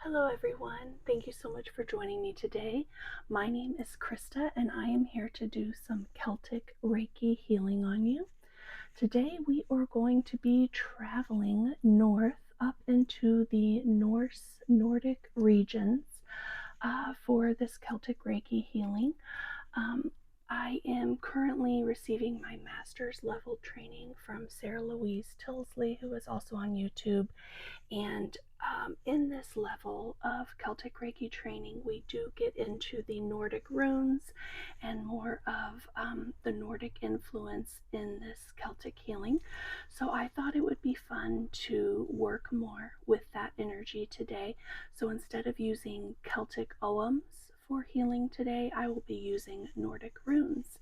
Hello everyone, thank you so much for joining me today. My name is Krista and I am here to do some Celtic Reiki healing on you. Today we are going to be traveling north up into the Nordic regions for this Celtic Reiki healing. I am currently receiving my master's level training from Sarah Louise Tilsley, who is also on YouTube. And in this level of Celtic Reiki training, we do get into the Nordic runes and more of the Nordic influence in this Celtic healing. So I thought it would be fun to work more with that energy today. So instead of using Celtic oghams for healing today, I will be using Nordic runes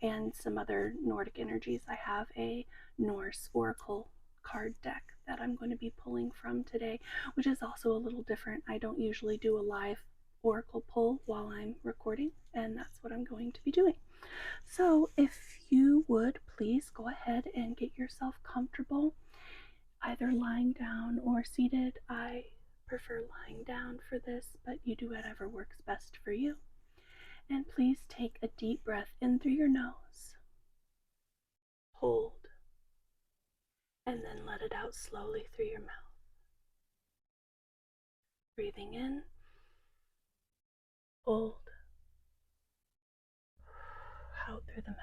and some other Nordic energies. I have a Norse oracle card deck that I'm going to be pulling from today, which is also a little different. I don't usually do a live oracle pull while I'm recording, and that's what I'm going to be doing. So if you would please go ahead and get yourself comfortable, either lying down or seated. I prefer lying down for this, but you do whatever works best for you. And please take a deep breath in through your nose, hold, and then let it out slowly through your mouth. Breathing in, hold, out through the mouth.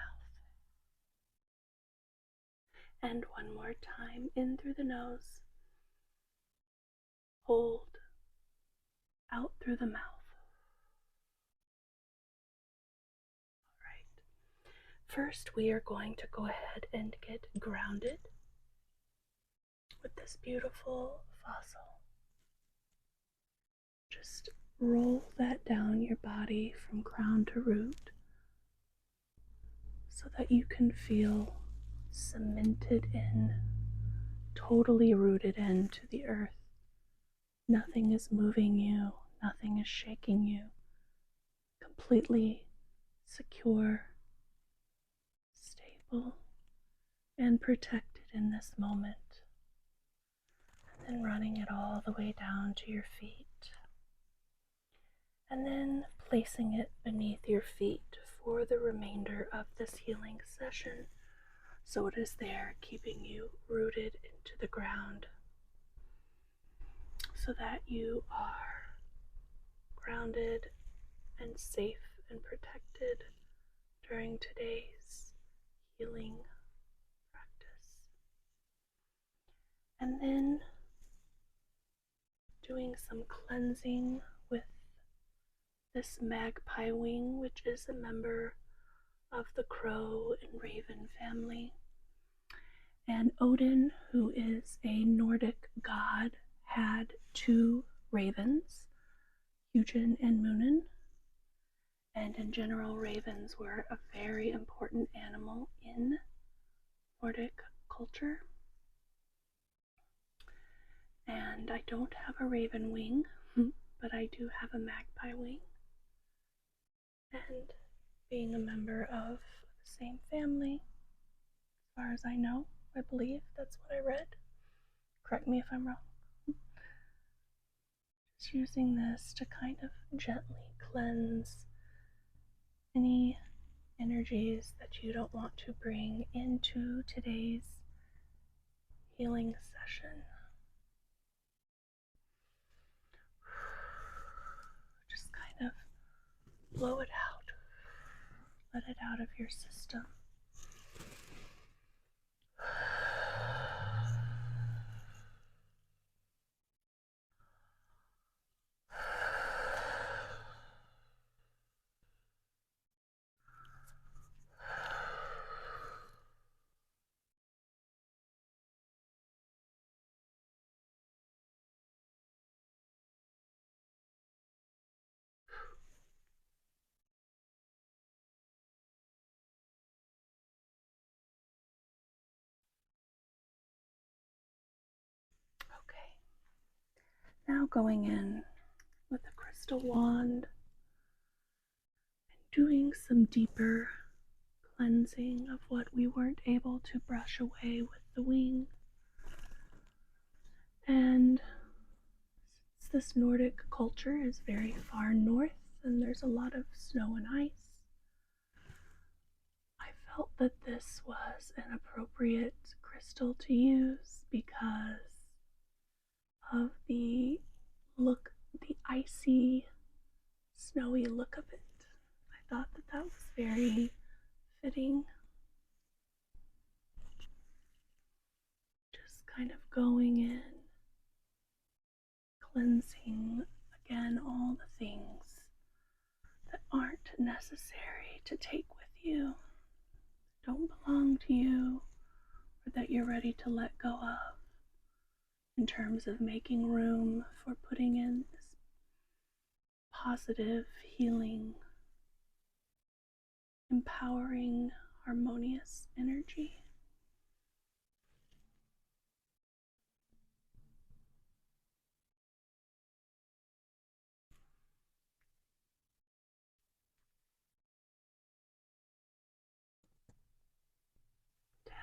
And one more time, in through the nose, hold, out through the mouth. All right. First, we are going to go ahead and get grounded with this beautiful fossil. Just roll that down your body from crown to root so that you can feel cemented in, totally rooted into the earth. Nothing is moving you, nothing is shaking you. Completely secure, stable, and protected in this moment. And then running it all the way down to your feet. And then placing it beneath your feet for the remainder of this healing session, so it is there keeping you rooted into the ground, so that you are grounded and safe and protected during today's healing practice. And then doing some cleansing with this magpie wing, which is a member of the crow and raven family. And Odin, who is a Nordic god, had two ravens, Hugin and Munin. And in general, ravens were a very important animal in Nordic culture. And I don't have a raven wing, but I do have a magpie wing. And being a member of the same family, as far as I know, I believe that's what I read. Correct me if I'm wrong. Just using this to kind of gently cleanse any energies that you don't want to bring into today's healing session. Just kind of blow it out. Let it out of your system. Okay. Now going in with a crystal wand and doing some deeper cleansing of what we weren't able to brush away with the wing. And this Nordic culture is very far north and there's a lot of snow and ice, I felt that this was an appropriate crystal to use because of the look, the icy, snowy look of it. I thought that that was very fitting. Just kind of going in, cleansing again all the things that aren't necessary to take with you, don't belong to you, or that you're ready to let go of, in terms of making room for putting in this positive, healing, empowering, harmonious energy.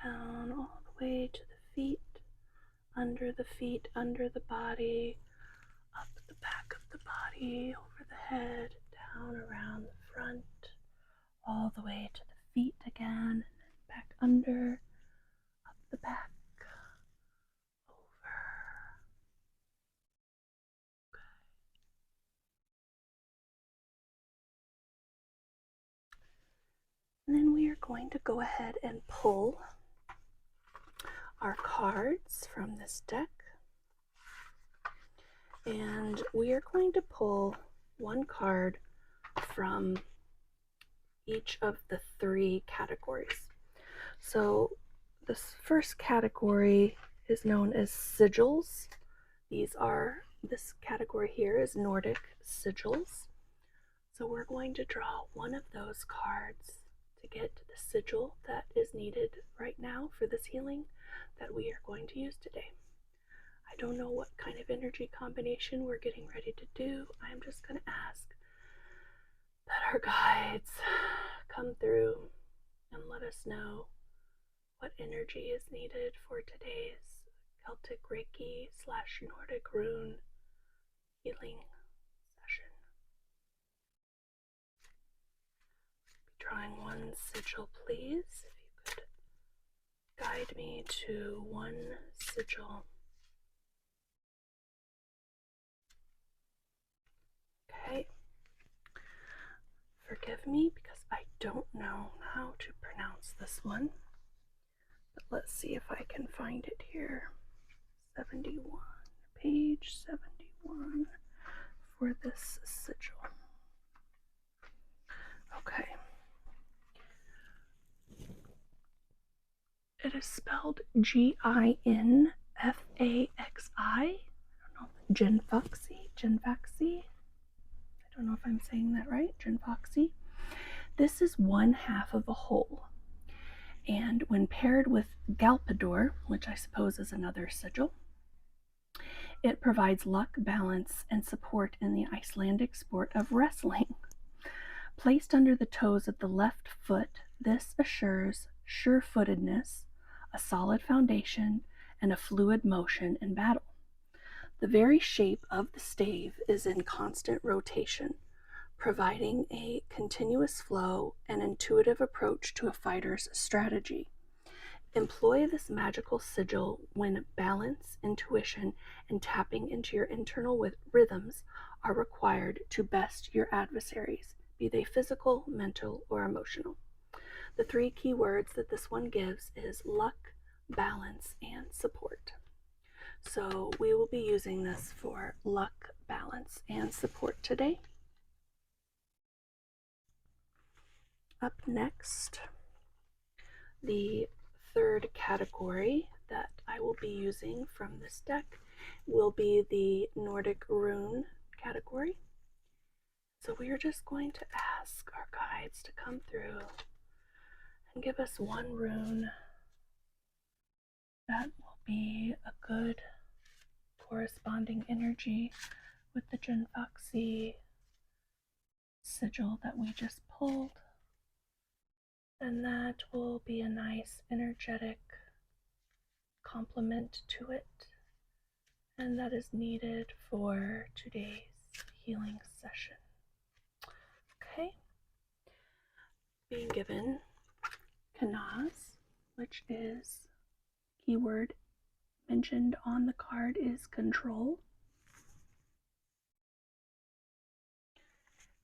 Down all the way to the feet, under the body, up the back of the body, over the head, down around the front, all the way to the feet again, and then back under, up the back, over. Okay. And then we are going to go ahead and pull our cards from this deck. And we are going to pull one card from each of the 3 categories. So this first category is known as sigils. This category here is Nordic sigils. So we're going to draw one of those cards to get the sigil that is needed right now for this healing that we are going to use today. I don't know what kind of energy combination we're getting ready to do. I'm just going to ask that our guides come through and let us know what energy is needed for today's Celtic Reiki / Nordic rune healing session. Be drawing one sigil, please. If you could guide me to one sigil. Okay. Forgive me because I don't know how to pronounce this one. But let's see if I can find it here. 71, page 71 for this sigil. Okay. It is spelled Ginfaxi. I don't know. Ginfaxi. I don't know if I'm saying that right. Ginfaxi. This is one half of a whole. And when paired with Galpador, which I suppose is another sigil, it provides luck, balance, and support in the Icelandic sport of wrestling. Placed under the toes of the left foot, this assures sure-footedness, a solid foundation, and a fluid motion in battle. The very shape of the stave is in constant rotation, providing a continuous flow and intuitive approach to a fighter's strategy. Employ this magical sigil when balance, intuition, and tapping into your internal rhythms are required to best your adversaries, be they physical, mental, or emotional. The 3 key words that this one gives is luck, balance, and support. So we will be using this for luck, balance, and support today. Up next, the 3rd category that I will be using from this deck will be the Nordic rune category. So we are just going to ask our guides to come through and give us one rune that will be a good corresponding energy with the Ginfaxi sigil that we just pulled. And that will be a nice energetic complement to it and that is needed for today's healing session. Okay, being given Kanaz, which is keyword mentioned on the card is control.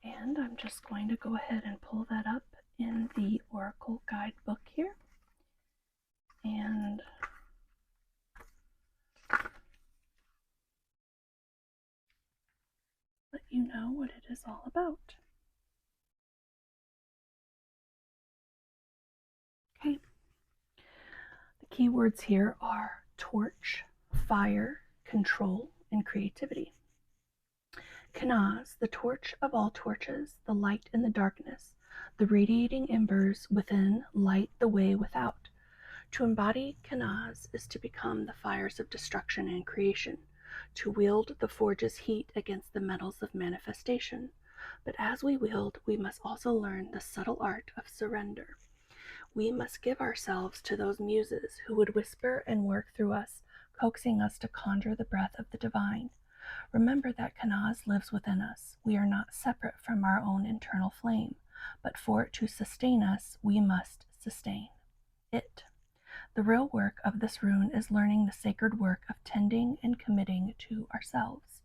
And I'm just going to go ahead and pull that up in the Oracle guidebook here. And let you know what it is all about. Okay. The keywords here are torch, fire, control, and creativity. Kanaz, the torch of all torches, the light in the darkness, the radiating embers within light the way without. To embody Kanaz is to become the fires of destruction and creation, to wield the forge's heat against the metals of manifestation. But as we wield, we must also learn the subtle art of surrender. We must give ourselves to those muses who would whisper and work through us, coaxing us to conjure the breath of the divine. Remember that Kanaz lives within us. We are not separate from our own internal flame, but for it to sustain us, we must sustain it. The real work of this rune is learning the sacred work of tending and committing to ourselves.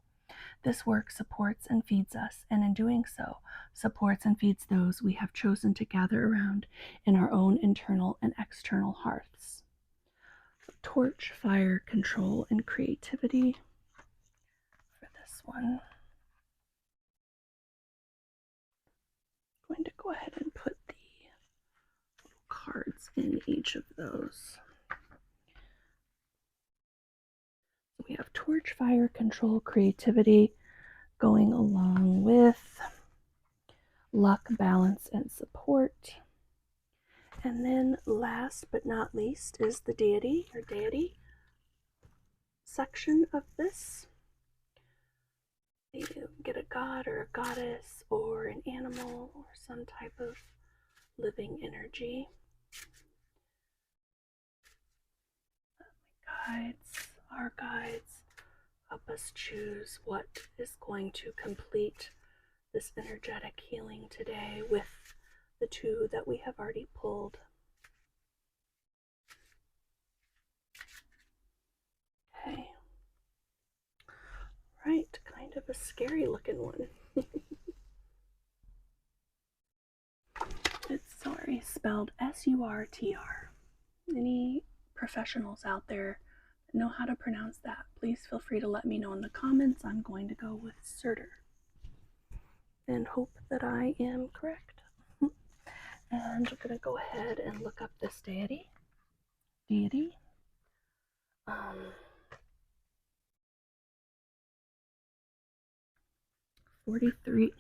This work supports and feeds us, and in doing so, supports and feeds those we have chosen to gather around in our own internal and external hearths. Torch, fire, control, and creativity for this one. I'm going to go ahead and put the cards in each of those. We have torch, fire, control, creativity going along with luck, balance, and support. And then last but not least is the deity or deity section of this. You get a god or a goddess or an animal or some type of living energy. Our guides, help us choose what is going to complete this energetic healing today with the two that we have already pulled. Okay. Right, kind of a scary looking one. It's spelled S-U-R-T-R. Any professionals out there that know how to pronounce that, please feel free to let me know in the comments. I'm going to go with Surtur and hope that I am correct. And we're going to go ahead and look up this deity. 43.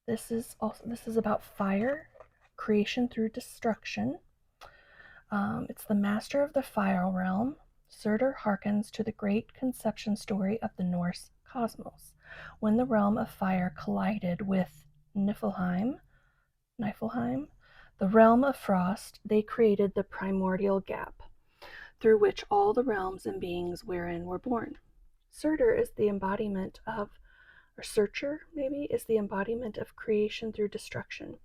This is about fire, creation through destruction. It's the master of the fire realm. Surtur harkens to the great conception story of the Norse cosmos. When the realm of fire collided with Niflheim, the realm of frost, they created the primordial gap, through which all the realms and beings wherein were born. Surtur is the embodiment of, or Searcher maybe, is the embodiment of creation through destruction.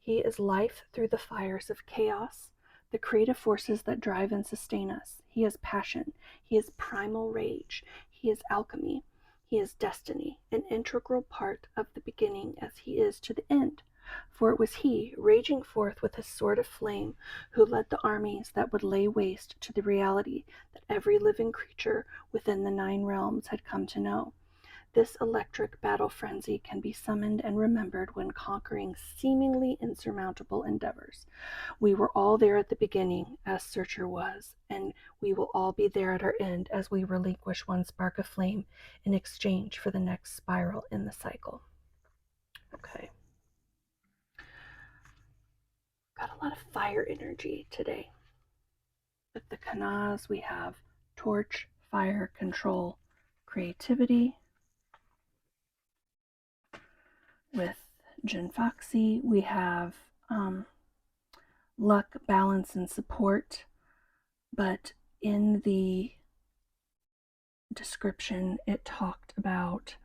He is life through the fires of chaos, the creative forces that drive and sustain us. He is passion. He is primal rage. He is alchemy. He is destiny, an integral part of the beginning as he is to the end. For it was he, raging forth with his sword of flame, who led the armies that would lay waste to the reality that every living creature within the 9 realms had come to know. This electric battle frenzy can be summoned and remembered when conquering seemingly insurmountable endeavors. We were all there at the beginning, as Surtur was, and we will all be there at our end as we relinquish one spark of flame in exchange for the next spiral in the cycle. Okay. Got a lot of fire energy today. With the Kanaz, we have torch, fire, control, creativity. With Jin Foxy, we have luck, balance, and support. But in the description, it talked about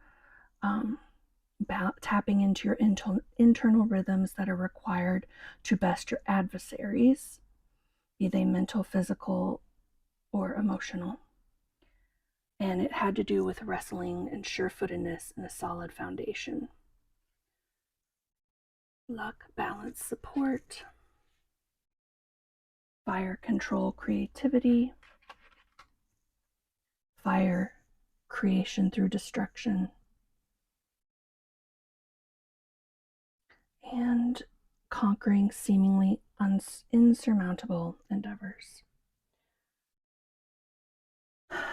tapping into your internal rhythms that are required to best your adversaries, be they mental, physical, or emotional. And it had to do with wrestling and surefootedness and a solid foundation. Luck, balance, support, fire, control, creativity, fire, creation through destruction, and conquering seemingly insurmountable endeavors.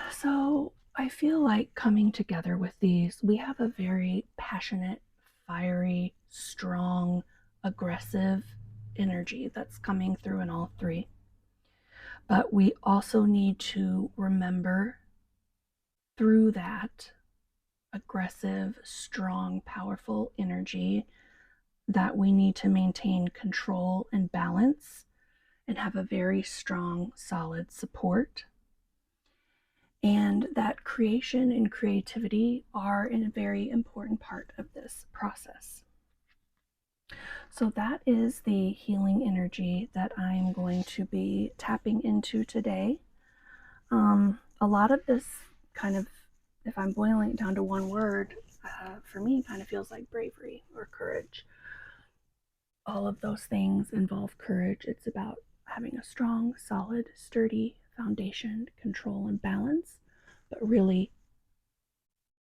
So I feel like coming together with these, we have a very passionate, fiery, strong, aggressive energy that's coming through in all three. But we also need to remember through that aggressive, strong, powerful energy that we need to maintain control and balance and have a very strong, solid support. And that creation and creativity are a very important part of this process. So that is the healing energy that I am going to be tapping into today. A lot of this kind of, if I'm boiling it down to one word, for me kind of feels like bravery or courage. All of those things involve courage. It's about having a strong, solid, sturdy foundation, control, and balance, but really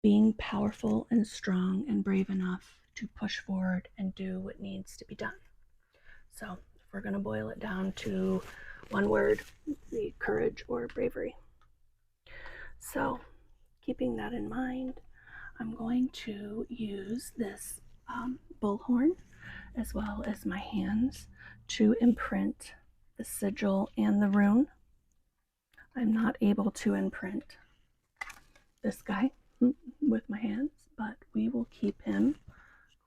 being powerful and strong and brave enough to push forward and do what needs to be done. So if we're going to boil it down to one word, the courage or bravery. So keeping that in mind, I'm going to use this bullhorn as well as my hands to imprint the sigil and the rune. I'm not able to imprint this guy with my hands, but we will keep him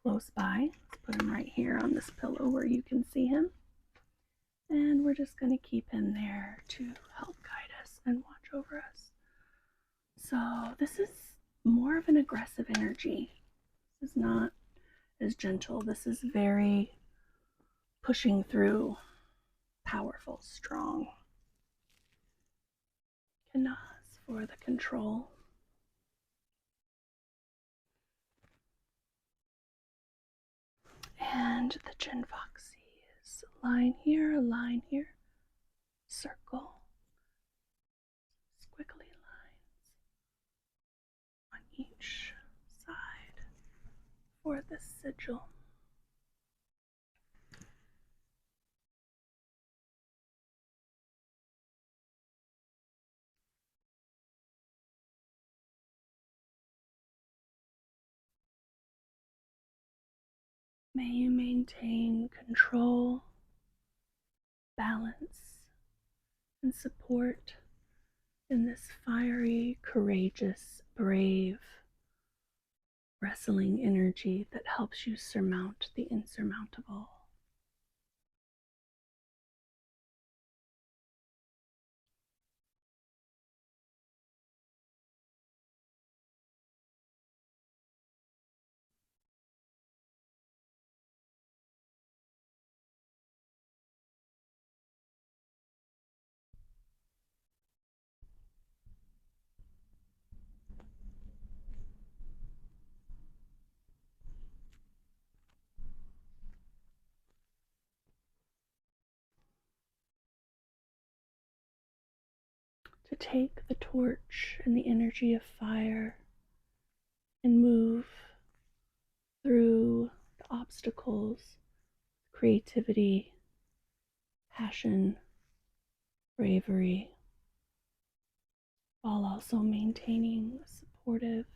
close by. Let's put him right here on this pillow where you can see him. And we're just going to keep him there to help guide us and watch over us. So this is more of an aggressive energy. This is not as gentle. This is very pushing through, powerful, strong. Kanas for the control. And the Jinvoxy is a line here, circle, squiggly lines on each side for the sigil. May you maintain control, balance, and support in this fiery, courageous, brave, wrestling energy that helps you surmount the insurmountable. To take the torch and the energy of fire and move through the obstacles, creativity, passion, bravery, while also maintaining a supportive,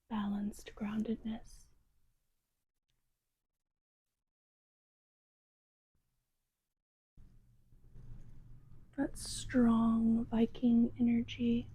balanced groundedness. That strong Viking energy.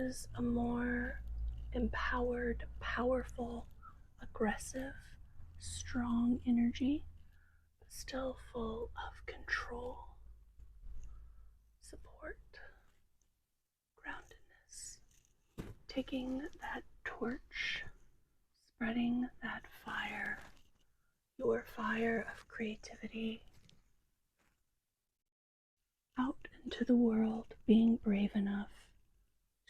is a more empowered, powerful, aggressive, strong energy, but still full of control, support, groundedness. Taking that torch, spreading that fire, your fire of creativity, out into the world, being brave enough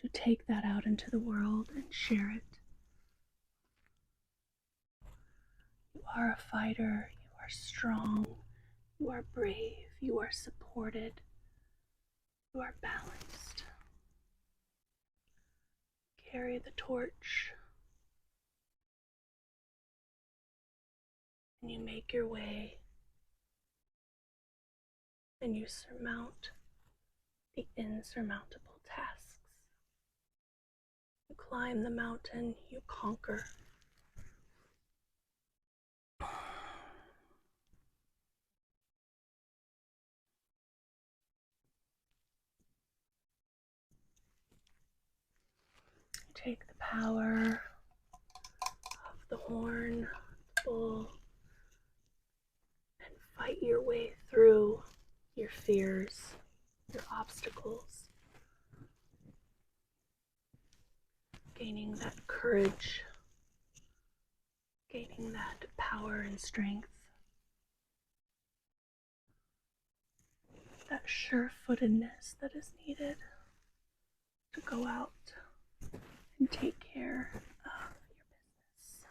to take that out into the world and share it. You are a fighter, you are strong, you are brave, you are supported, you are balanced. Carry the torch, and you make your way, and you surmount the insurmountable tasks. You climb the mountain, you conquer. You take the power of the horn, the bull, and fight your way through your fears, your obstacles, gaining that courage, gaining that power and strength, that sure-footedness that is needed to go out and take care of your business.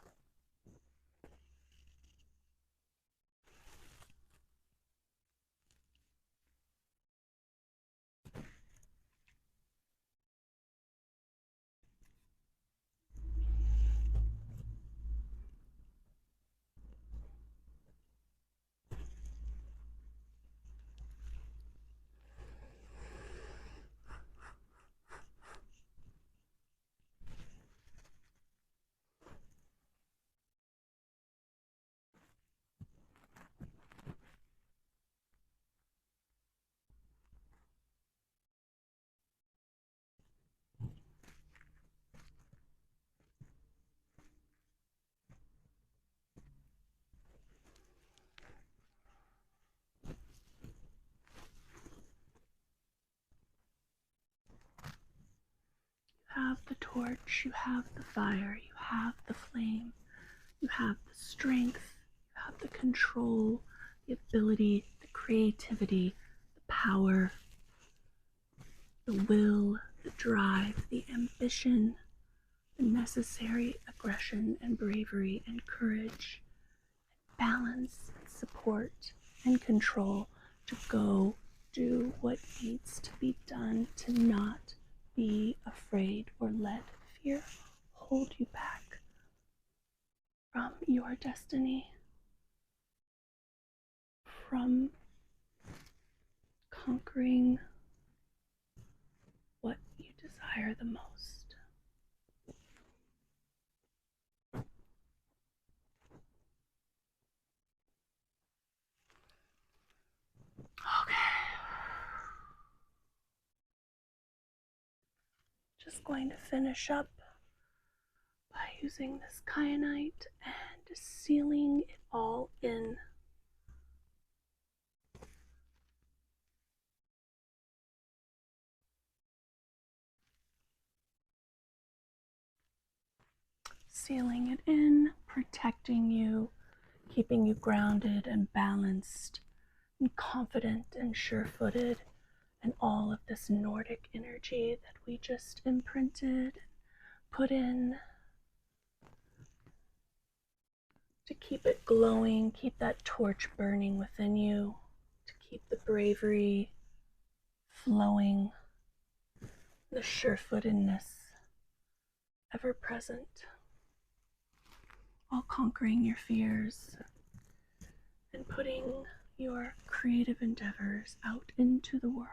You have the torch, you have the fire, you have the flame, you have the strength, you have the control, the ability, the creativity, the power, the will, the drive, the ambition, the necessary aggression and bravery and courage, balance, support, and control to go do what needs to be done, to not be afraid or let fear hold you back from your destiny, from conquering what you desire the most. Okay. Just going to finish up by using this kyanite and sealing it all in. Sealing it in, protecting you, keeping you grounded and balanced and confident and sure-footed, and all of this Nordic energy that we just imprinted, put in to keep it glowing, keep that torch burning within you, to keep the bravery flowing, the sure-footedness ever present, while conquering your fears and putting your creative endeavors out into the world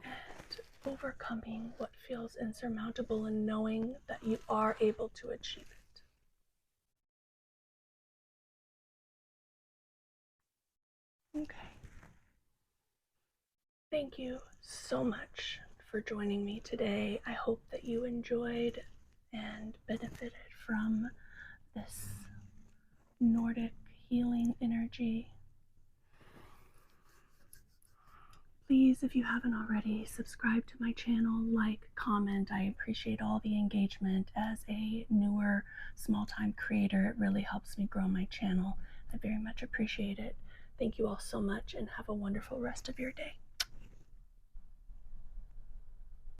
and overcoming what feels insurmountable and knowing that you are able to achieve it. Okay. Thank you so much for joining me today. I hope that you enjoyed and benefited from this Nordic healing energy. Please, if you haven't already, subscribe to my channel, like, comment. I appreciate all the engagement. As a newer, small-time creator, it really helps me grow my channel. I very much appreciate it. Thank you all so much and have a wonderful rest of your day.